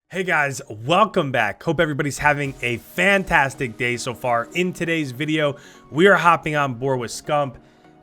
Hey guys, welcome back. Hope everybody's having a fantastic day so far. In today's video, we are hopping on board with Scum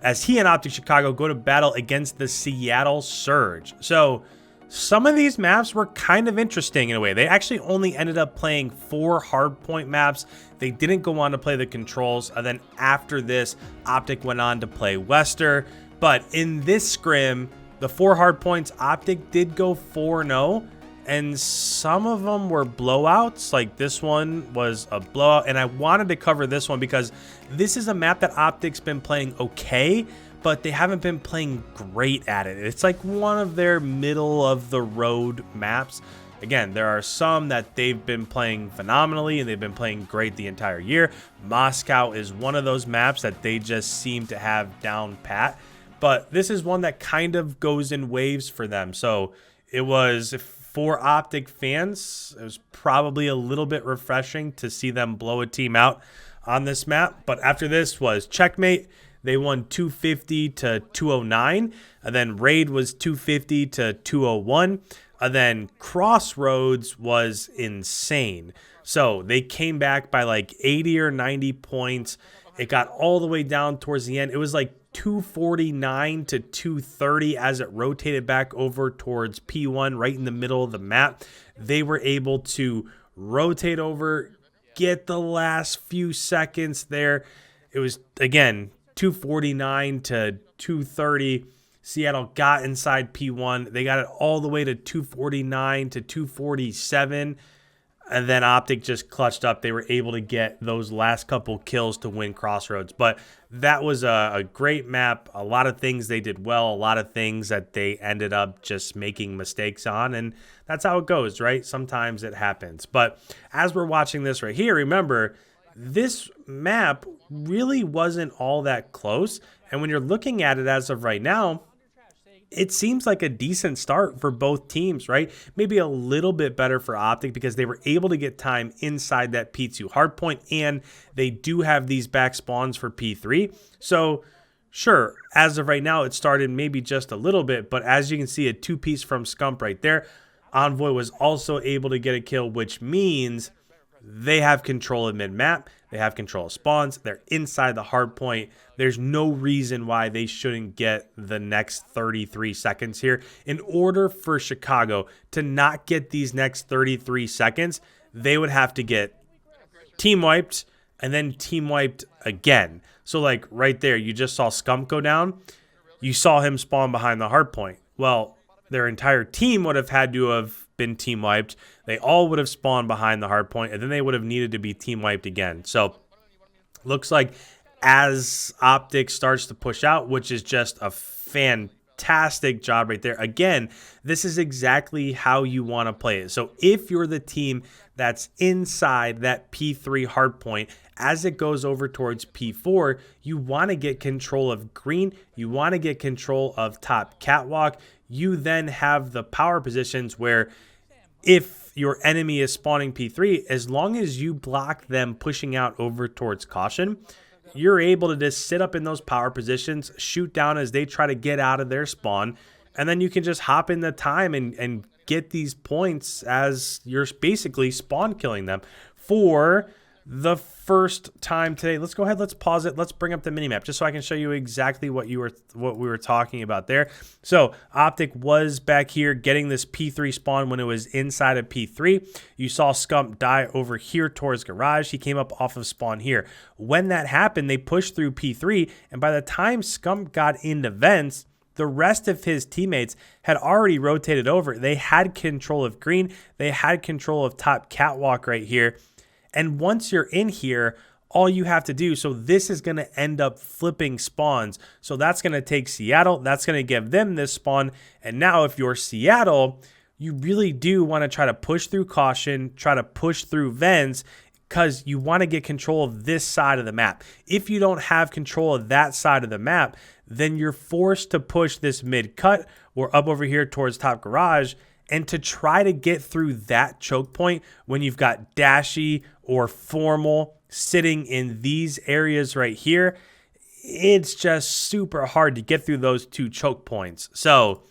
as he and OpTic Chicago go to battle against the Seattle Surge. So some of these maps were kind of interesting in a way. They actually only ended up playing 4 hardpoint maps. They didn't go on to play the controls. And then after this, OpTic went on to play Wester. But in this scrim, the 4 hardpoints, OpTic did go 4-0. And some of them were blowouts. Like this one was a blowout, and I wanted to cover this one because this is a map that OpTic's been playing okay, but they haven't been playing great at it. It's like one of their middle of the road maps. Again, there are some that they've been playing phenomenally and they've been playing great the entire year. Moscow is one of those maps that they just seem to have down pat, but this is one that kind of goes in waves for them. So it was, for OpTic fans, it was probably a little bit refreshing to see them blow a team out on this map. But after this was checkmate. They won 250 to 209. And then raid was 250 to 201. And then crossroads was insane. So they came back by like 80 or 90 points. It got all the way down towards the end. It was like 249 to 230 as it rotated back over towards P1 right in the middle of the map. They were able to rotate over, get the last few seconds there. It was, again, 249 to 230. Seattle got inside P1. They got it all the way to 249 to 247. And then OpTic just clutched up. They were able to get those last couple kills to win Crossroads. But that was a great map. A lot of things they did well. A lot of things that they ended up just making mistakes on. And that's how it goes, right? Sometimes it happens. But as we're watching this right here, remember, this map really wasn't all that close. And when you're looking at it as of right now, it seems like a decent start for both teams, right? Maybe a little bit better for OpTic because they were able to get time inside that P2 hardpoint, and they do have these back spawns for P3. So sure, as of right now, it started maybe just a little bit, but as you can see, a 2-piece from Scump right there. Envoy was also able to get a kill, which means they have control of mid-map. They have control of spawns. They're inside the hard point. There's no reason why they shouldn't get the next 33 seconds here. In order for Chicago to not get these next 33 seconds, they would have to get team wiped and then team wiped again. So like right there, you just saw Scump go down. You saw him spawn behind the hard point. Well, their entire team would have had to have been team wiped. They all would have spawned behind the hard point, and then they would have needed to be team wiped again. So looks like as OpTic starts to push out, which is just a fantastic job right there. Again, this is exactly how you want to play it. So if you're the team that's inside that P3 hardpoint, as it goes over towards P4, you want to get control of green. You want to get control of top catwalk. You then have the power positions where if your enemy is spawning P3, as long as you block them pushing out over towards caution, you're able to just sit up in those power positions, shoot down as they try to get out of their spawn, and then you can just hop in the time and get these points as you're basically spawn killing them for the first time today. Let's go ahead, let's pause it, let's bring up the minimap just so I can show you exactly what we were talking about there. So OpTic was back here getting this P3 spawn when it was inside of P3. You saw Scump die over here towards garage. He came up off of spawn here. When that happened, they pushed through P3, and by the time Scump got into vents, the rest of his teammates had already rotated over. They had control of green. They had control of top catwalk right here. And once you're in here, all you have to do, so this is going to end up flipping spawns. So that's going to take Seattle. That's going to give them this spawn. And now if you're Seattle, you really do want to try to push through caution, try to push through vents, because you want to get control of this side of the map. If you don't have control of that side of the map, then you're forced to push this mid cut or up over here towards top garage, and to try to get through that choke point when you've got DASHY or Formal sitting in these areas right here, it's just super hard to get through those two choke points. So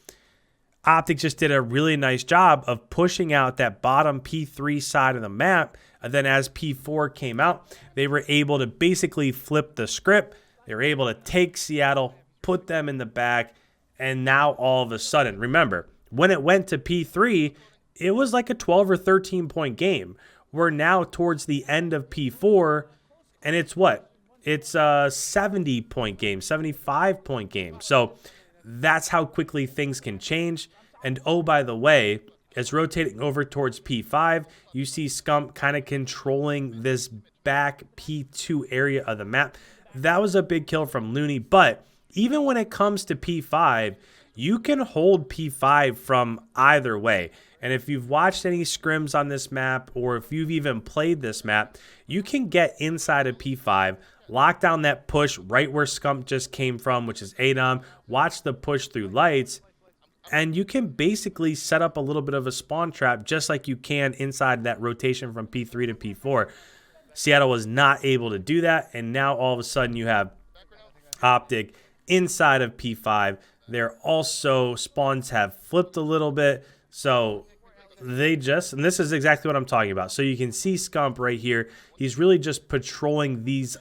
OpTic just did a really nice job of pushing out that bottom P3 side of the map. And then as P4 came out, they were able to basically flip the script. They were able to take Seattle, put them in the back, and now all of a sudden, remember, when it went to P3, it was like a 12 or 13 point game. We're now towards the end of P4, and it's what? It's a 70 point game, 75 point game. So that's how quickly things can change. And oh, by the way, as rotating over towards P5, you see Scump kind of controlling this back P2 area of the map. That was a big kill from Looney, but even when it comes to P5, you can hold P5 from either way. And if you've watched any scrims on this map, or if you've even played this map, you can get inside of P5, lock down that push right where Scump just came from, which is Adam, watch the push through lights, and you can basically set up a little bit of a spawn trap just like you can inside that rotation from P3 to P4. Seattle was not able to do that, and now all of a sudden you have OpTic inside of P5. They're also, spawns have flipped a little bit, so they just, and this is exactly what I'm talking about. So you can see Scump right here. He's really just patrolling these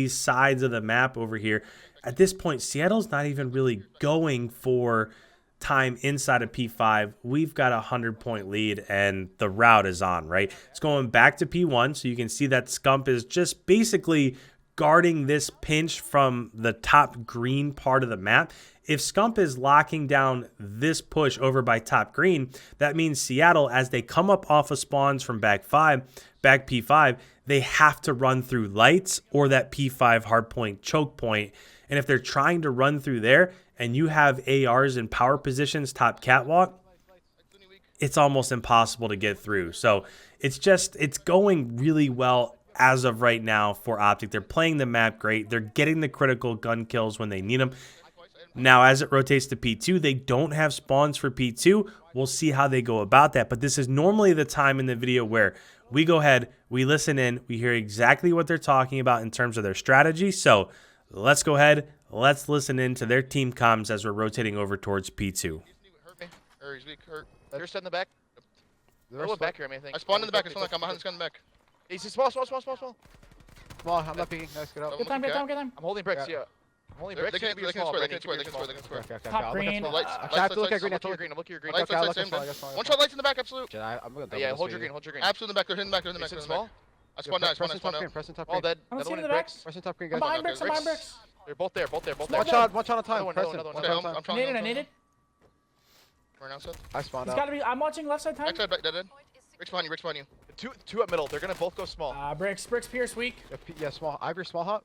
sides of the map over here. At this point, Seattle's not even really going for time inside of P5. We've got a 100-point lead, and the route is on, right? It's going back to P1, so you can see that Scump is just basically guarding this pinch from the top green part of the map. If Scump is locking down this push over by top green, that means Seattle, as they come up off of spawns from back P5, they have to run through lights or that P5 hardpoint choke point. And if they're trying to run through there and you have ARs in power positions top catwalk, it's almost impossible to get through. So it's going really well as of right now for OpTic. They're playing the map great. They're getting the critical gun kills when they need them. Now, as it rotates to P2, they don't have spawns for P2. We'll see how they go about that. But this is normally the time in the video where we go ahead, we listen in, we hear exactly what they're talking about in terms of their strategy. So let's go ahead, let's listen in to their team comms as we're rotating over towards P2. He's weak, hurt. They're set in the back. They're back here, I think. I spawned in the back. I'm behind this gun in the back. He's small. Small, I'm not peeking. Nice, get out. Good time. I'm holding bricks, yeah. I'm holding bricks. They can swear. Top green. I have to look at green. Look at your green. Look at your green. One shot lights in the back, absolute. I'm gonna Yeah, hold your green. Absolute in the back. They're in the back. Small. I spawned out. Pressing top All green. dead. Another one in bricks. Pressing top green, I'm guys. behind bricks. They're both there. One shot at a time. Another one. I'm trying. I needed. I spawned out. He's gotta be. I'm watching left side time. Backside, dead. Bricks behind you. Two up middle. They're gonna both go small. Bricks, Pierce weak. Yeah, small. Ivory, small hot.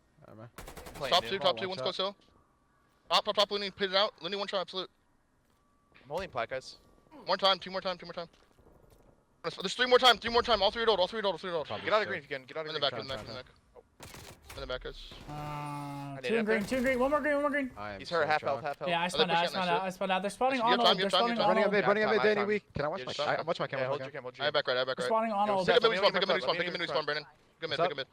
Top two, one's close hill. Top, Looney, pit it out. Looney, one shot, absolute. I'm holding plat, guys. Two more time. There's three more time. All three are old. Get out of the green if you can. Get out of the green. In the back, guys. Two green. One more green. He's hurt, half health. Yeah, I spawned out. They're spawning on old. They're spawning on old. Running a mid, Danny weak. Can I watch my camera? Hold your camera. I have back right. They're spawning on old. Pick a mid respawn, Brandon. Pick a mid.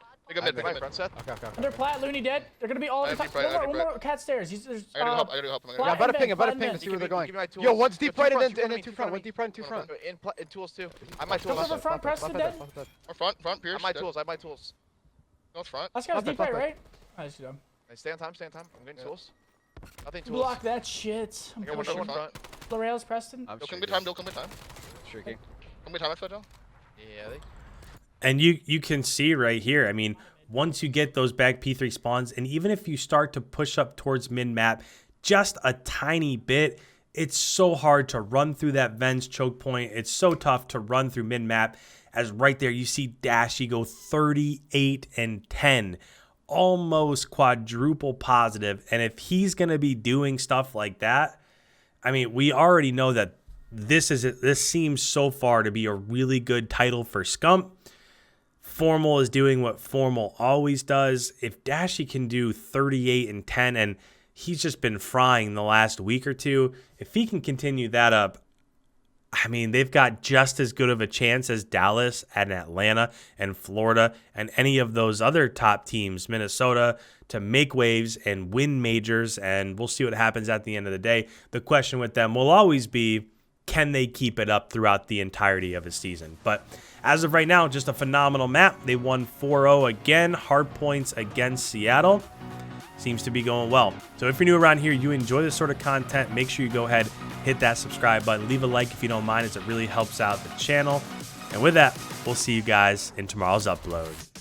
Front set. Okay. Under plat, Looney dead. They're gonna be all over the top. One more cat stairs. I gotta go help. Yeah, better ping to see where they're going. Yo, one's deep right and then two front. One deep right and two front. In tools too. I my tools. Over front, Preston dead. Front, Pierce. I have my tools. Go front. Last guy's deep right? Nice, dumb. Stay on time. I'm getting tools. Nothing tools. Block that shit. I'm pushing. The rails, Preston. I'm come time. Shrieking. Come time, Joe. Yeah, And you can see right here, I mean, once you get those back P3 spawns, and even if you start to push up towards mid-map just a tiny bit, it's so hard to run through that Vents choke point. It's so tough to run through mid-map, as right there you see DASHY go 38-10, almost quadruple positive. And if he's going to be doing stuff like that, I mean, we already know that this seems so far to be a really good title for Scump. Formal is doing what Formal always does. If DASHY can do 38-10, and he's just been frying the last week or two, if he can continue that up, I mean, they've got just as good of a chance as Dallas and Atlanta and Florida and any of those other top teams, Minnesota, to make waves and win majors, and we'll see what happens at the end of the day. The question with them will always be, can they keep it up throughout the entirety of a season? But as of right now, just a phenomenal map. They won 4-0 again, Hardpoints against Seattle. Seems to be going well. So if you're new around here, you enjoy this sort of content, make sure you go ahead, hit that subscribe button, leave a like if you don't mind, as it really helps out the channel. And with that, we'll see you guys in tomorrow's upload.